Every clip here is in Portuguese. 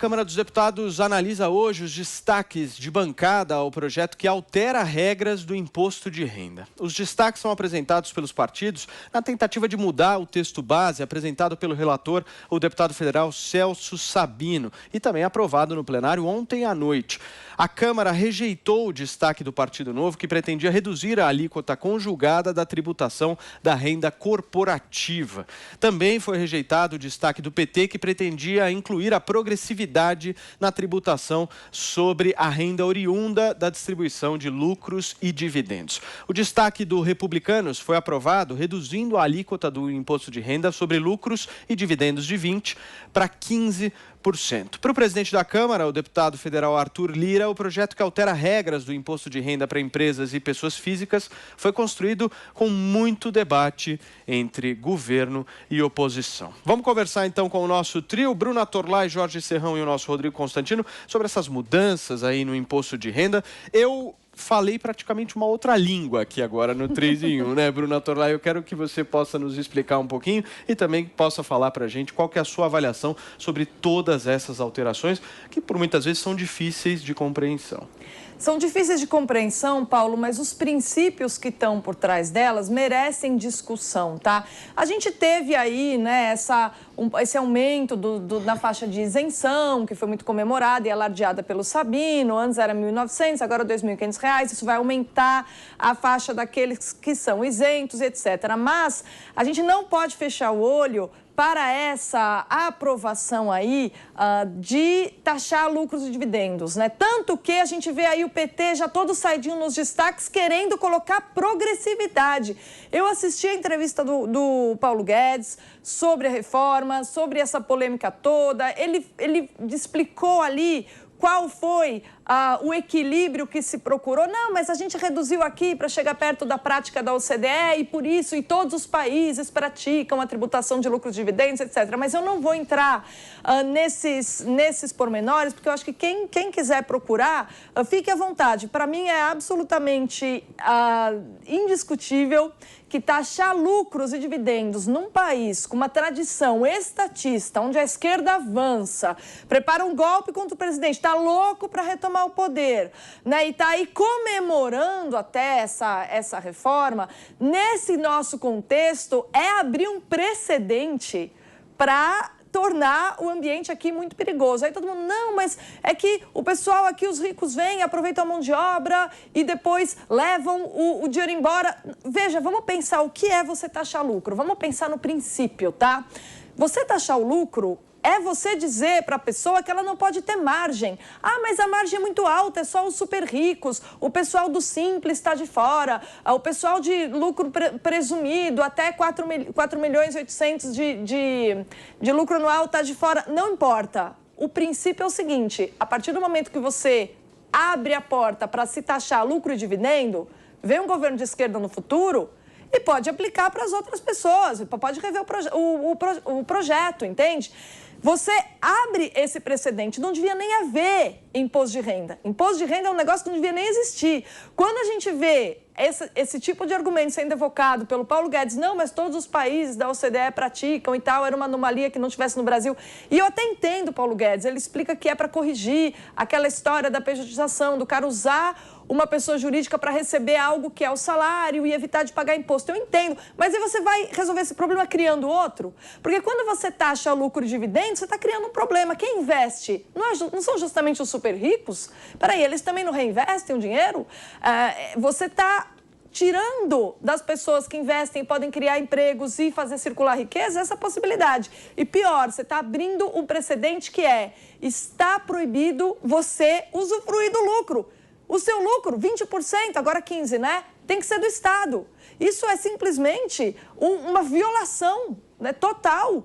A Câmara dos Deputados analisa hoje os destaques de bancada ao projeto que altera regras do imposto de renda. Os destaques são apresentados pelos partidos na tentativa de mudar o texto base apresentado pelo relator, o deputado federal Celso Sabino, e também aprovado no plenário ontem à noite. A Câmara rejeitou o destaque do Partido Novo, que pretendia reduzir a alíquota conjugada da tributação da renda corporativa. Também foi rejeitado o destaque do PT, que pretendia incluir a progressividade na tributação sobre a renda oriunda da distribuição de lucros e dividendos. O destaque do Republicanos foi aprovado, reduzindo a alíquota do imposto de renda sobre lucros e dividendos de 20% para 15%. Para o presidente da Câmara, o deputado federal Arthur Lira, o projeto que altera regras do imposto de renda para empresas e pessoas físicas foi construído com muito debate entre governo e oposição. Vamos conversar então com o nosso trio, Bruna Torlai, Jorge Serrão e o nosso Rodrigo Constantino, sobre essas mudanças aí no imposto de renda. Eu falei praticamente uma outra língua aqui agora no 3 em 1, né, Bruna Torlai? Eu quero que você possa nos explicar um pouquinho e também possa falar para a gente qual que é a sua avaliação sobre todas essas alterações, que por muitas vezes são difíceis de compreensão. São difíceis de compreensão, Paulo, mas os princípios que estão por trás delas merecem discussão, tá? A gente teve aí, né, esse aumento na faixa de isenção, que foi muito comemorada e alardeada pelo Sabino. Antes era R$ 1.900, agora R$ 2.500. Isso vai aumentar a faixa daqueles que são isentos, etc. Mas a gente não pode fechar o olho para essa aprovação aí de taxar lucros e dividendos, né? Tanto que a gente vê aí o PT já todo saidinho nos destaques querendo colocar progressividade. Eu assisti a entrevista do Paulo Guedes sobre a reforma, sobre essa polêmica toda. Ele explicou ali qual foi o equilíbrio que se procurou. Não, mas a gente reduziu aqui para chegar perto da prática da OCDE e por isso e todos os países praticam a tributação de lucros e dividendos, etc. Mas eu não vou entrar nesses pormenores, porque eu acho que quem quiser procurar, fique à vontade. Para mim é absolutamente indiscutível que taxar lucros e dividendos num país com uma tradição estatista, onde a esquerda avança, prepara um golpe contra o presidente, está louco para retomar o poder, né? E está aí comemorando até essa reforma, nesse nosso contexto, é abrir um precedente para tornar o ambiente aqui muito perigoso. Aí todo mundo, não, mas é que o pessoal aqui, os ricos vêm, aproveitam a mão de obra e depois levam o dinheiro embora. Veja, vamos pensar o que é você taxar lucro. Vamos pensar no princípio, tá? Você taxar o lucro é você dizer para a pessoa que ela não pode ter margem. Ah, mas a margem é muito alta, é só os super ricos, o pessoal do simples está de fora, o pessoal de lucro presumido, até 4.800.000 de lucro anual está de fora. Não importa. O princípio é o seguinte, a partir do momento que você abre a porta para se taxar lucro e dividendo, vem um governo de esquerda no futuro e pode aplicar para as outras pessoas, pode rever o projeto, entende? Você abre esse precedente, não devia nem haver imposto de renda. Imposto de renda é um negócio que não devia nem existir. Quando a gente vê esse tipo de argumento sendo evocado pelo Paulo Guedes, não, mas todos os países da OCDE praticam e tal, era uma anomalia que não tivesse no Brasil. E eu até entendo o Paulo Guedes, ele explica que é para corrigir aquela história da pejotização, do cara usar uma pessoa jurídica para receber algo que é o salário e evitar de pagar imposto. Eu entendo, mas aí você vai resolver esse problema criando outro? Porque quando você taxa lucro e dividendos, você está criando um problema. Quem investe não são justamente os super ricos? Peraí, eles também não reinvestem o dinheiro? Você está tirando das pessoas que investem e podem criar empregos e fazer circular riqueza essa possibilidade. E pior, você está abrindo um precedente que está proibido você usufruir do lucro. O seu lucro, 20%, agora 15%, né? Tem que ser do Estado. Isso é simplesmente uma violação, né, total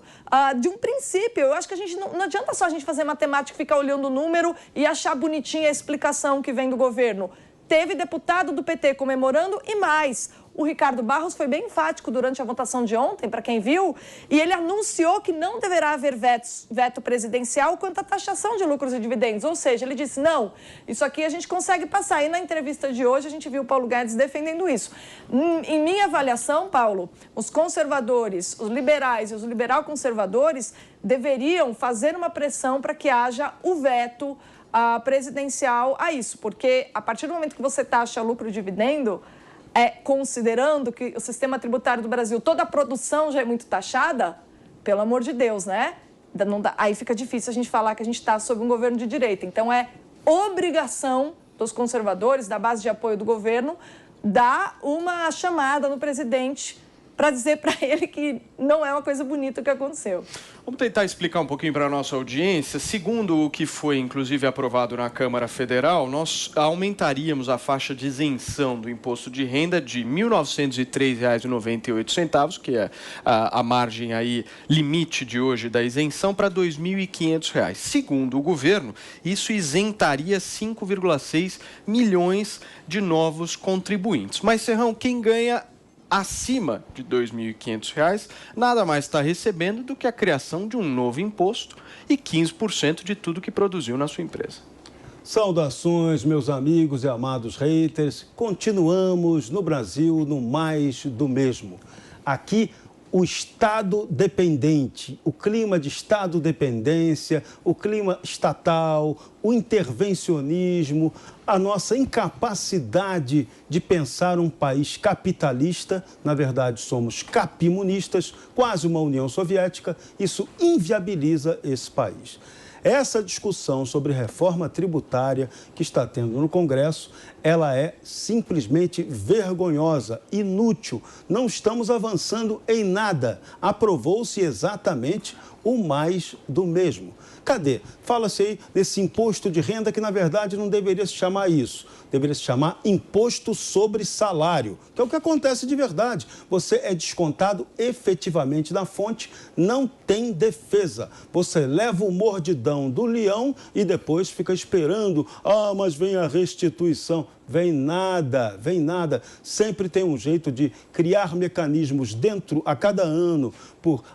de um princípio. Eu acho que a gente não adianta só a gente fazer matemática, ficar olhando o número e achar bonitinha a explicação que vem do governo. Teve deputado do PT comemorando e mais. O Ricardo Barros foi bem enfático durante a votação de ontem, para quem viu, e ele anunciou que não deverá haver veto presidencial quanto à taxação de lucros e dividendos. Ou seja, ele disse, não, isso aqui a gente consegue passar. E na entrevista de hoje a gente viu o Paulo Guedes defendendo isso. Em minha avaliação, Paulo, os conservadores, os liberais e os liberal-conservadores deveriam fazer uma pressão para que haja o veto presidencial a isso, porque a partir do momento que você taxa lucro e dividendo, considerando que o sistema tributário do Brasil, toda a produção já é muito taxada, pelo amor de Deus, né? Não dá, aí fica difícil a gente falar que a gente está sob um governo de direita. Então, é obrigação dos conservadores, da base de apoio do governo, dar uma chamada no presidente para dizer para ele que não é uma coisa bonita o que aconteceu. Vamos tentar explicar um pouquinho para a nossa audiência. Segundo o que foi, inclusive, aprovado na Câmara Federal, nós aumentaríamos a faixa de isenção do imposto de renda de R$ 1.903,98, que é a margem aí, limite de hoje da isenção, para R$ 2.500. Segundo o governo, isso isentaria 5,6 milhões de novos contribuintes. Mas, Serrão, quem ganha acima de R$ 2.500, nada mais está recebendo do que a criação de um novo imposto e 15% de tudo que produziu na sua empresa. Saudações, meus amigos e amados haters. Continuamos no Brasil no mais do mesmo. Aqui, o Estado dependente, o clima de Estado dependência, o clima estatal, o intervencionismo, a nossa incapacidade de pensar um país capitalista, na verdade somos capimunistas, quase uma União Soviética, isso inviabiliza esse país. Essa discussão sobre reforma tributária que está tendo no Congresso, ela é simplesmente vergonhosa, inútil. Não estamos avançando em nada. Aprovou-se exatamente o mais do mesmo. Cadê? Fala-se aí desse imposto de renda que, na verdade, não deveria se chamar isso. Deveria se chamar imposto sobre salário, que é o que acontece de verdade. Você é descontado efetivamente na fonte, não tem defesa. Você leva o mordidão do leão e depois fica esperando. Ah, mas vem a restituição. Vem nada, vem nada. Sempre tem um jeito de criar mecanismos dentro, a cada ano,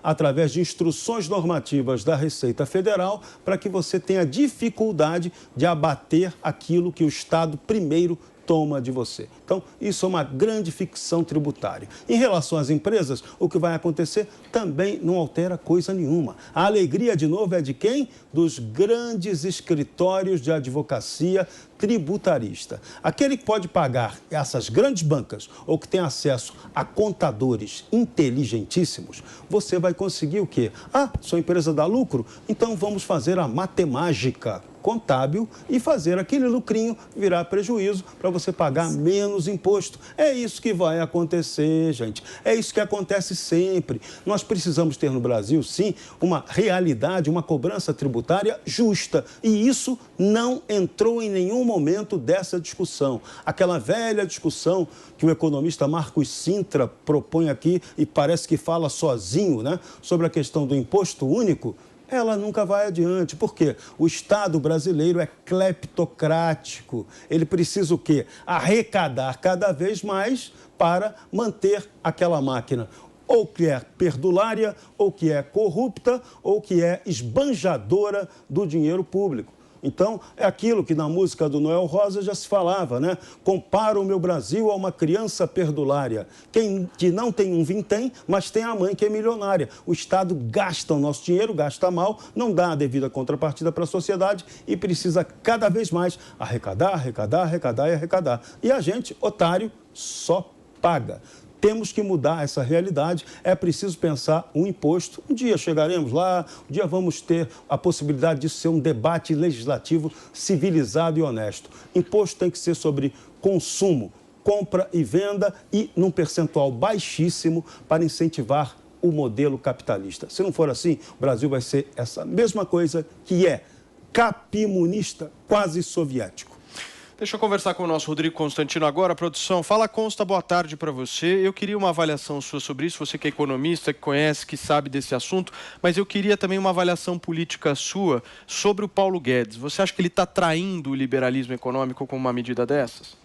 através de instruções normativas da Receita Federal, para que você tenha dificuldade de abater aquilo que o Estado primeiro toma de você. Então, isso é uma grande ficção tributária. Em relação às empresas, o que vai acontecer também não altera coisa nenhuma. A alegria, de novo, é de quem? Dos grandes escritórios de advocacia tributarista. Aquele que pode pagar essas grandes bancas ou que tem acesso a contadores inteligentíssimos, você vai conseguir o quê? Ah, sua empresa dá lucro? Então vamos fazer a matemática contábil e fazer aquele lucrinho virar prejuízo para você pagar menos imposto. É isso que vai acontecer, gente. É isso que acontece sempre. Nós precisamos ter no Brasil, sim, uma realidade, uma cobrança tributária justa. E isso não entrou em nenhum momento dessa discussão. Aquela velha discussão que o economista Marcos Sintra propõe aqui e parece que fala sozinho, né, sobre a questão do imposto único, ela nunca vai adiante. Por quê? O Estado brasileiro é cleptocrático. Ele precisa o quê? Arrecadar cada vez mais para manter aquela máquina, ou que é perdulária, ou que é corrupta, ou que é esbanjadora do dinheiro público. Então, é aquilo que na música do Noel Rosa já se falava, né? Compara o meu Brasil a uma criança perdulária. Quem que não tem um vintém, mas tem a mãe que é milionária. O Estado gasta o nosso dinheiro, gasta mal, não dá a devida contrapartida para a sociedade e precisa cada vez mais arrecadar, arrecadar, arrecadar e arrecadar. E a gente, otário, só paga. Temos que mudar essa realidade, é preciso pensar um imposto. Um dia chegaremos lá, um dia vamos ter a possibilidade disso ser um debate legislativo civilizado e honesto. Imposto tem que ser sobre consumo, compra e venda e num percentual baixíssimo para incentivar o modelo capitalista. Se não for assim, o Brasil vai ser essa mesma coisa que é capimunista, quase soviético. Deixa eu conversar com o nosso Rodrigo Constantino agora. Produção, fala Consta, boa tarde para você. Eu queria uma avaliação sua sobre isso, você que é economista, que conhece, que sabe desse assunto, mas eu queria também uma avaliação política sua sobre o Paulo Guedes. Você acha que ele está traindo o liberalismo econômico com uma medida dessas?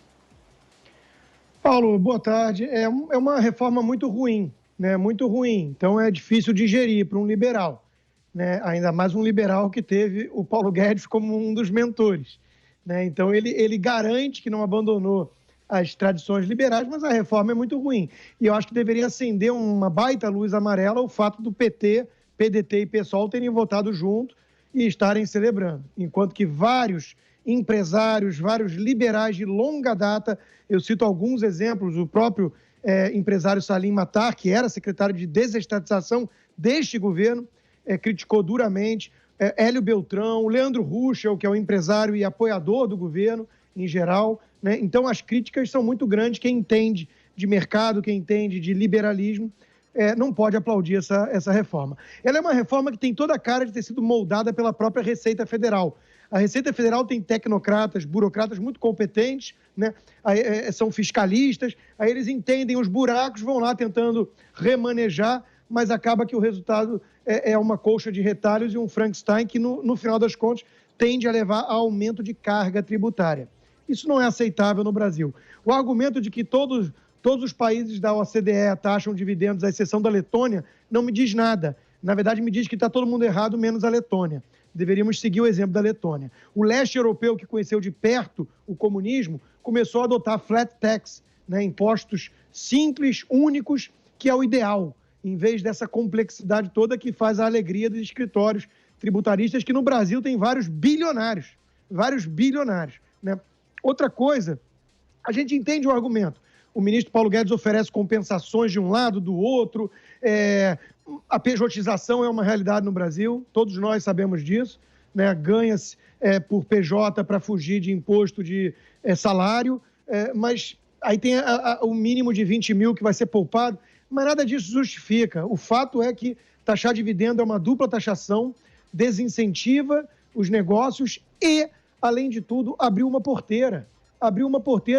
Paulo, boa tarde. É uma reforma muito ruim, né? Muito ruim. Então é difícil digerir para um liberal, né? Ainda mais um liberal que teve o Paulo Guedes como um dos mentores, né? Então ele garante que não abandonou as tradições liberais, mas a reforma é muito ruim. E eu acho que deveria acender uma baita luz amarela o fato do PT, PDT e PSOL terem votado junto e estarem celebrando, enquanto que vários empresários, vários liberais de longa data, eu cito alguns exemplos, o próprio empresário Salim Matar, que era secretário de desestatização deste governo, criticou duramente, Hélio Beltrão, Leandro Ruschel, que é o empresário e apoiador do governo em geral, né? Então as críticas são muito grandes, quem entende de mercado, quem entende de liberalismo, não pode aplaudir essa reforma. Ela é uma reforma que tem toda a cara de ter sido moldada pela própria Receita Federal. A Receita Federal tem tecnocratas, burocratas muito competentes, né? São fiscalistas, aí eles entendem os buracos, vão lá tentando remanejar, mas acaba que o resultado é uma colcha de retalhos e um Frankenstein que, no final das contas, tende a levar a aumento de carga tributária. Isso não é aceitável no Brasil. O argumento de que todos os países da OCDE taxam dividendos, à exceção da Letônia, não me diz nada. Na verdade, me diz que está todo mundo errado, menos a Letônia. Deveríamos seguir o exemplo da Letônia. O leste europeu, que conheceu de perto o comunismo, começou a adotar flat tax, né? Impostos simples, únicos, que é o ideal, em vez dessa complexidade toda que faz a alegria dos escritórios tributaristas, que no Brasil tem vários bilionários, né? Outra coisa, a gente entende o argumento. O ministro Paulo Guedes oferece compensações de um lado, do outro, a pejotização é uma realidade no Brasil, todos nós sabemos disso, né? Ganha-se por PJ para fugir de imposto de salário, mas aí tem o mínimo de 20 mil que vai ser poupado, mas nada disso justifica. O fato é que taxar dividendo é uma dupla taxação, desincentiva os negócios e, além de tudo, abriu uma porteira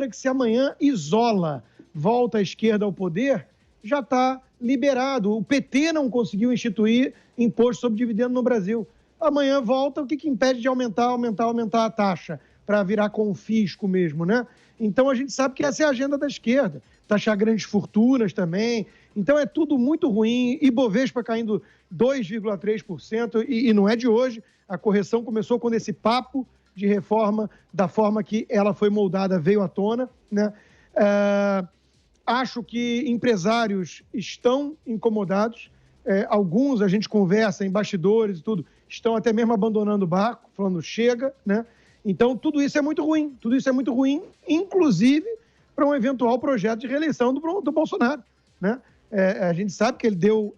que se amanhã isola, volta à esquerda ao poder, já está liberado. O PT não conseguiu instituir imposto sobre dividendo no Brasil. Amanhã volta, o que impede de aumentar a taxa, para virar confisco mesmo, né? Então a gente sabe que essa é a agenda da esquerda. Taxar grandes fortunas também. Então é tudo muito ruim. Ibovespa caindo 2,3%, e não é de hoje. A correção começou quando esse papo de reforma, da forma que ela foi moldada, veio à tona, né? Acho que empresários estão incomodados, alguns a gente conversa em bastidores e tudo, estão até mesmo abandonando o barco, falando chega, né? Então tudo isso é muito ruim, inclusive para um eventual projeto de reeleição do Bolsonaro, né? A gente sabe que ele deu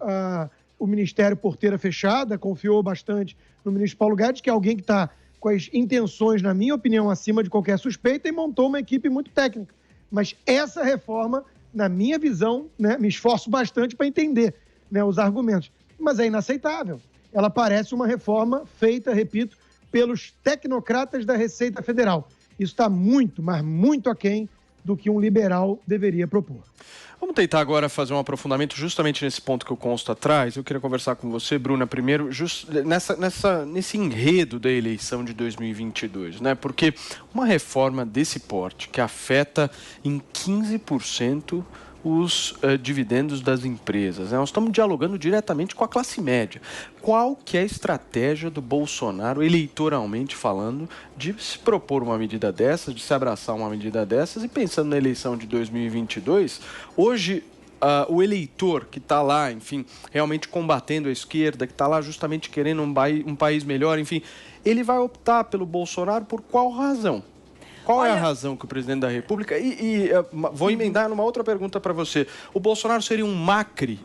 o Ministério porteira fechada, confiou bastante no ministro Paulo Guedes, que é alguém que está com as intenções, na minha opinião, acima de qualquer suspeita, e montou uma equipe muito técnica. Mas essa reforma, na minha visão, né, me esforço bastante para entender, né, os argumentos, mas é inaceitável. Ela parece uma reforma feita, repito, pelos tecnocratas da Receita Federal. Isso está muito, mas muito aquém do que um liberal deveria propor. Vamos tentar agora fazer um aprofundamento justamente nesse ponto que eu consto atrás. Eu queria conversar com você, Bruna, primeiro, nesse enredo da eleição de 2022, né? Porque uma reforma desse porte, que afeta em 15% os dividendos das empresas, né? Nós estamos dialogando diretamente com a classe média. Qual que é a estratégia do Bolsonaro, eleitoralmente falando, de se propor uma medida dessas, de se abraçar uma medida dessas? E pensando na eleição de 2022, hoje o eleitor que está lá, enfim, realmente combatendo a esquerda, que está lá justamente querendo um país melhor, enfim, ele vai optar pelo Bolsonaro por qual razão? Qual é a razão que o presidente da República... vou emendar numa outra pergunta para você. O Bolsonaro seria um Macri?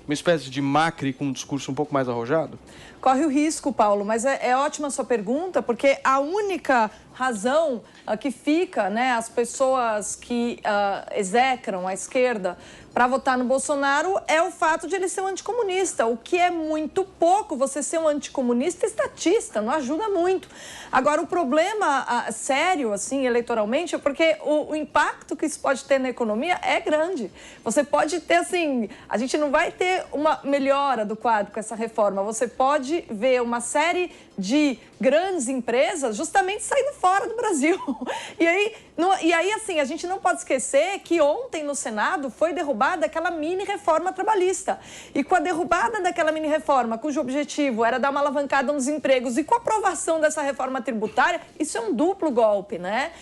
Uma espécie de Macri com um discurso um pouco mais arrojado? Corre o risco, Paulo, mas é ótima a sua pergunta, porque a única razão que fica, né, as pessoas que execram a esquerda para votar no Bolsonaro é o fato de ele ser um anticomunista, o que é muito pouco. Você ser um anticomunista estatista, não ajuda muito. Agora, o problema sério, assim, eleitoralmente, é porque o impacto que isso pode ter na economia é grande. Você pode ter, assim, a gente não vai ter uma melhora do quadro com essa reforma, você pode ver uma série de grandes empresas justamente saindo fora do Brasil. E aí, assim, a gente não pode esquecer que ontem no Senado foi derrubada aquela mini-reforma trabalhista. E com a derrubada daquela mini-reforma, cujo objetivo era dar uma alavancada nos empregos, e com a aprovação dessa reforma tributária, isso é um duplo golpe, né?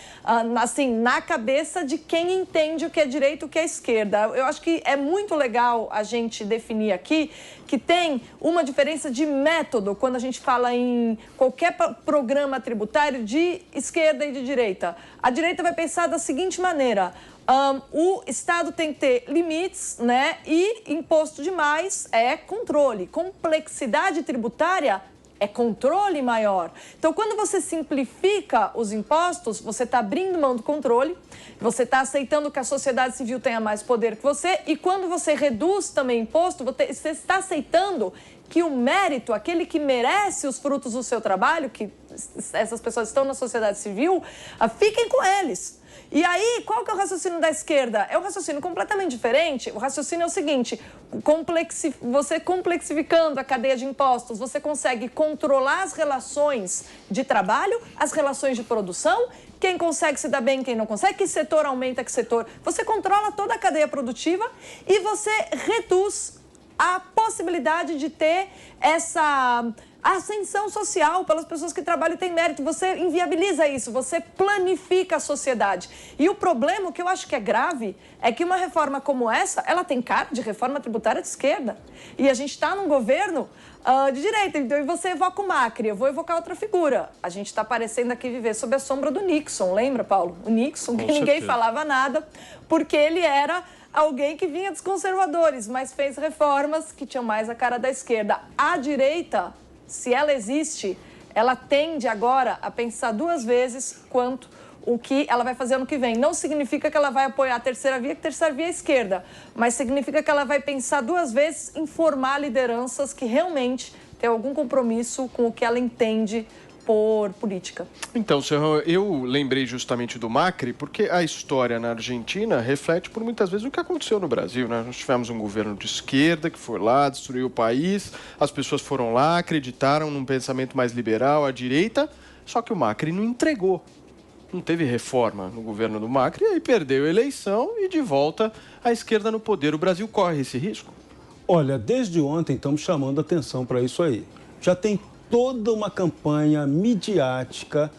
Assim, na cabeça de quem entende o que é direita e o que é esquerda. Eu acho que é muito legal a gente definir aqui que tem uma diferença de método quando a gente fala em qualquer programa tributário de esquerda e de direita. A direita vai pensar da seguinte maneira: o Estado tem que ter limites, né? E imposto demais é controle. Complexidade tributária é controle maior. Então, quando você simplifica os impostos, você está abrindo mão do controle, você está aceitando que a sociedade civil tenha mais poder que você, e quando você reduz também imposto, você está aceitando que o mérito, aquele que merece os frutos do seu trabalho, que essas pessoas estão na sociedade civil, fiquem com eles. E aí, qual que é o raciocínio da esquerda? É um raciocínio completamente diferente. O raciocínio é o seguinte: você complexificando a cadeia de impostos, você consegue controlar as relações de trabalho, as relações de produção, quem consegue se dar bem, quem não consegue, que setor aumenta, que setor. Você controla toda a cadeia produtiva e você reduz a possibilidade de ter essa ascensão social pelas pessoas que trabalham e têm mérito. Você inviabiliza isso, você planifica a sociedade. E o problema, que eu acho que é grave, é que uma reforma como essa, ela tem cara de reforma tributária de esquerda. E a gente está num governo de direita. Então, e você evoca o Macri, eu vou evocar outra figura. A gente está parecendo aqui viver sob a sombra do Nixon, lembra, Paulo? O Nixon, que ninguém falava nada, porque ele era alguém que vinha dos conservadores, mas fez reformas que tinham mais a cara da esquerda. A direita, se ela existe, ela tende agora a pensar duas vezes quanto o que ela vai fazer ano que vem. Não significa que ela vai apoiar a terceira via, que a terceira via é a esquerda, mas significa que ela vai pensar duas vezes em formar lideranças que realmente têm algum compromisso com o que ela entende por política. Então, Serrão, eu lembrei justamente do Macri porque a história na Argentina reflete por muitas vezes o que aconteceu no Brasil, né? Nós tivemos um governo de esquerda que foi lá, destruiu o país, as pessoas foram lá, acreditaram num pensamento mais liberal, à direita, só que o Macri não entregou. Não teve reforma no governo do Macri, e aí perdeu a eleição e de volta a esquerda no poder. O Brasil corre esse risco? Olha, desde ontem estamos chamando atenção para isso aí. Já tem toda uma campanha midiática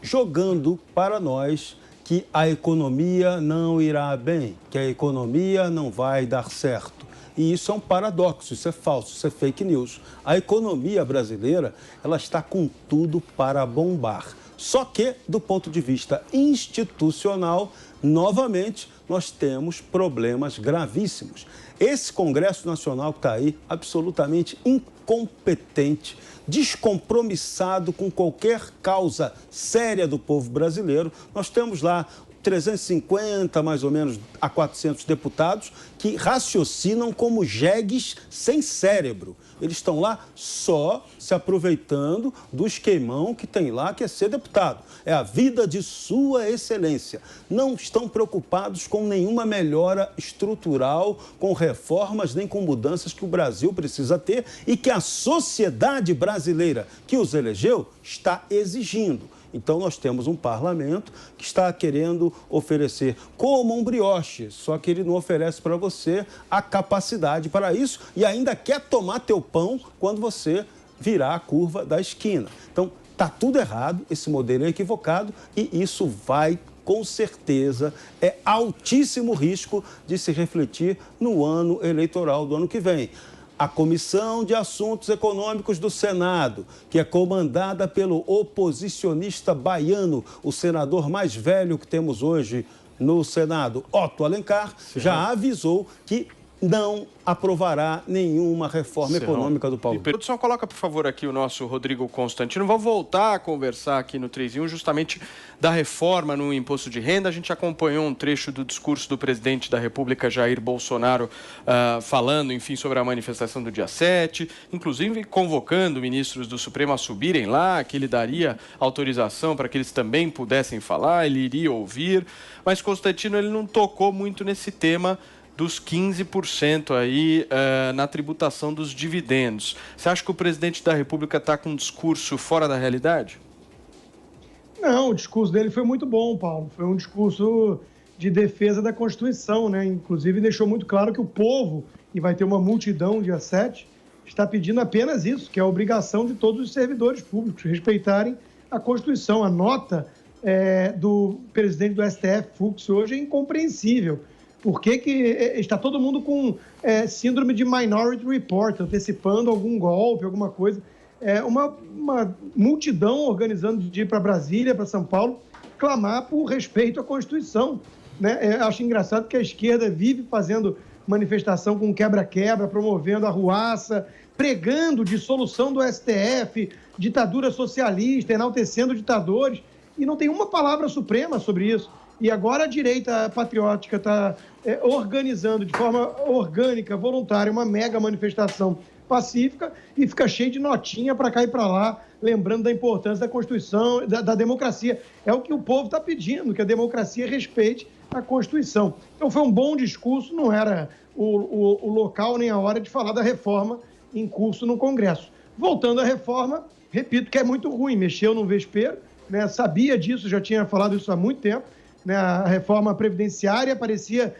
jogando para nós que a economia não irá bem, que a economia não vai dar certo. E isso é um paradoxo, isso é falso, isso é fake news. A economia brasileira, ela está com tudo para bombar. Só que, do ponto de vista institucional, novamente, nós temos problemas gravíssimos. Esse Congresso Nacional que está aí, absolutamente incompetente, descompromissado com qualquer causa séria do povo brasileiro. Nós temos lá 350, mais ou menos, a 400 deputados que raciocinam como jegues sem cérebro. Eles estão lá só se aproveitando do esquemão que tem lá, que é ser deputado. É a vida de sua excelência. Não estão preocupados com nenhuma melhora estrutural, com reformas, nem com mudanças que o Brasil precisa ter e que a sociedade brasileira que os elegeu está exigindo. Então, nós temos um parlamento que está querendo oferecer como um brioche, só que ele não oferece para você a capacidade para isso e ainda quer tomar teu pão quando você virar a curva da esquina. Então, está tudo errado, esse modelo é equivocado e isso vai, com certeza, é altíssimo risco de se refletir no ano eleitoral do ano que vem. A Comissão de Assuntos Econômicos do Senado, que é comandada pelo oposicionista baiano, o senador mais velho que temos hoje no Senado, Otto Alencar, já avisou que não aprovará nenhuma reforma econômica do Paulo. Produção, coloca, por favor, aqui o nosso Rodrigo Constantino. Vamos voltar a conversar aqui no 3 em 1 justamente da reforma no imposto de renda. A gente acompanhou um trecho do discurso do presidente da República, Jair Bolsonaro, falando, enfim, sobre a manifestação do dia 7, inclusive convocando ministros do Supremo a subirem lá, que ele daria autorização para que eles também pudessem falar, ele iria ouvir. Mas Constantino, ele não tocou muito nesse tema dos 15% aí na tributação dos dividendos. Você acha que o presidente da República está com um discurso fora da realidade? Não, o discurso dele foi muito bom, Paulo. Foi um discurso de defesa da Constituição, né? Inclusive deixou muito claro que o povo, e vai ter uma multidão dia 7, está pedindo apenas isso, que é a obrigação de todos os servidores públicos respeitarem a Constituição. A nota do presidente do STF, Fux, hoje é incompreensível. Por que está todo mundo com síndrome de Minority Report, antecipando algum golpe, alguma coisa? Uma multidão organizando de ir para Brasília, para São Paulo, clamar por respeito à Constituição, né? Eu acho engraçado que a esquerda vive fazendo manifestação com quebra-quebra, promovendo arruaça, pregando dissolução do STF, ditadura socialista, enaltecendo ditadores, e não tem uma palavra suprema sobre isso. E agora a direita patriótica está organizando de forma orgânica, voluntária, uma mega manifestação pacífica e fica cheio de notinha para cá e para lá, lembrando da importância da Constituição, da democracia. É o que o povo está pedindo, que a democracia respeite a Constituição. Então foi um bom discurso, não era o local nem a hora de falar da reforma em curso no Congresso. Voltando à reforma, repito que é muito ruim, mexeu no vespeiro, né? Sabia disso, já tinha falado isso há muito tempo, né? A reforma previdenciária parecia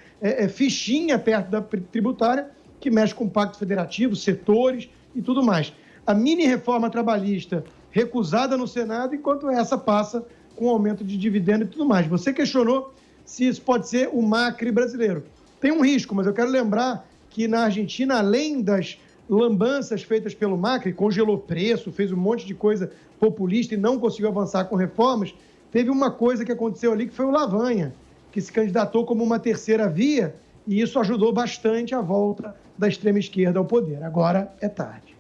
fichinha perto da tributária, que mexe com o Pacto Federativo, setores e tudo mais. A mini-reforma trabalhista recusada no Senado, enquanto essa passa com aumento de dividendo e tudo mais. Você questionou se isso pode ser o Macri brasileiro. Tem um risco, mas eu quero lembrar que na Argentina, além das lambanças feitas pelo Macri, congelou preço, fez um monte de coisa populista e não conseguiu avançar com reformas, teve uma coisa que aconteceu ali que foi o Lavagna, que se candidatou como uma terceira via, e isso ajudou bastante a volta da extrema-esquerda ao poder. Agora é tarde.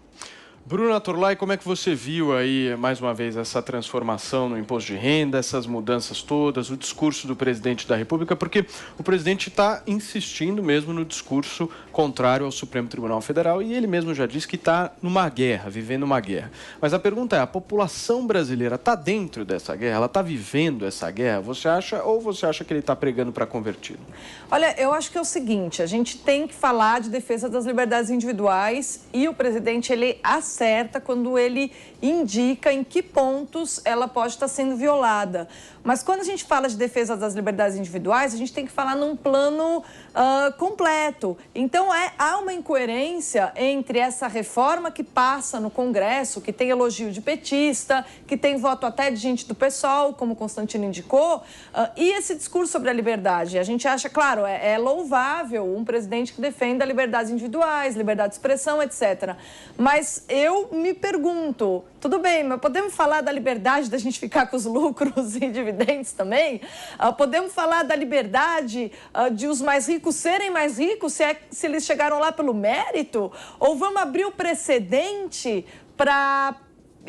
Bruna Torlai, como é que você viu aí, mais uma vez, essa transformação no imposto de renda, essas mudanças todas, o discurso do presidente da República? Porque o presidente está insistindo mesmo no discurso contrário ao Supremo Tribunal Federal e ele mesmo já disse que está numa guerra, vivendo uma guerra. Mas a pergunta é, a população brasileira está dentro dessa guerra? Ela está vivendo essa guerra? Você acha que ele está pregando para convertido? Olha, eu acho que é o seguinte, a gente tem que falar de defesa das liberdades individuais e o presidente, ele acerta quando ele indica em que pontos ela pode estar sendo violada. Mas quando a gente fala de defesa das liberdades individuais, a gente tem que falar num plano completo. Então, há uma incoerência entre essa reforma que passa no Congresso, que tem elogio de petista, que tem voto até de gente do PSOL, como o Constantino indicou, e esse discurso sobre a liberdade. A gente acha, claro, é louvável um presidente que defenda liberdades individuais, liberdade de expressão, etc. Mas eu me pergunto, tudo bem, mas podemos falar da liberdade da gente ficar com os lucros e dividendos também? Podemos falar da liberdade de os mais ricos serem mais ricos, se eles chegaram lá pelo mérito? Ou vamos abrir o precedente para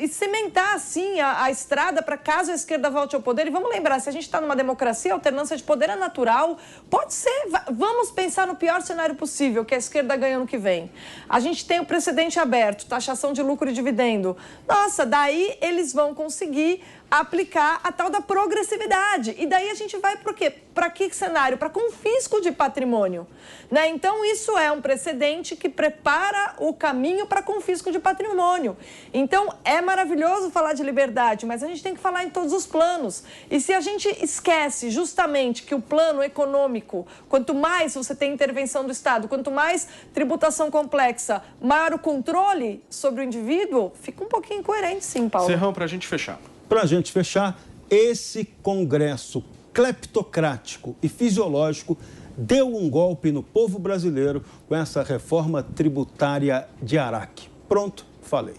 cimentar, assim, a estrada para caso a esquerda volte ao poder? E vamos lembrar, se a gente está numa democracia, a alternância de poder é natural. Pode ser, vamos pensar no pior cenário possível, que a esquerda ganha no que vem. A gente tem o precedente aberto, taxação de lucro e dividendo. Nossa, daí eles vão conseguir aplicar a tal da progressividade. E daí a gente vai para o quê? Para que cenário? Para confisco de patrimônio, né? Então, isso é um precedente que prepara o caminho para confisco de patrimônio. Então, é maravilhoso falar de liberdade, mas a gente tem que falar em todos os planos. E se a gente esquece justamente que o plano econômico, quanto mais você tem intervenção do Estado, quanto mais tributação complexa, maior o controle sobre o indivíduo, fica um pouquinho incoerente, sim, Paulo. Serrão, para a gente fechar. Para a gente fechar, esse Congresso cleptocrático e fisiológico deu um golpe no povo brasileiro com essa reforma tributária de Araque. Pronto, falei.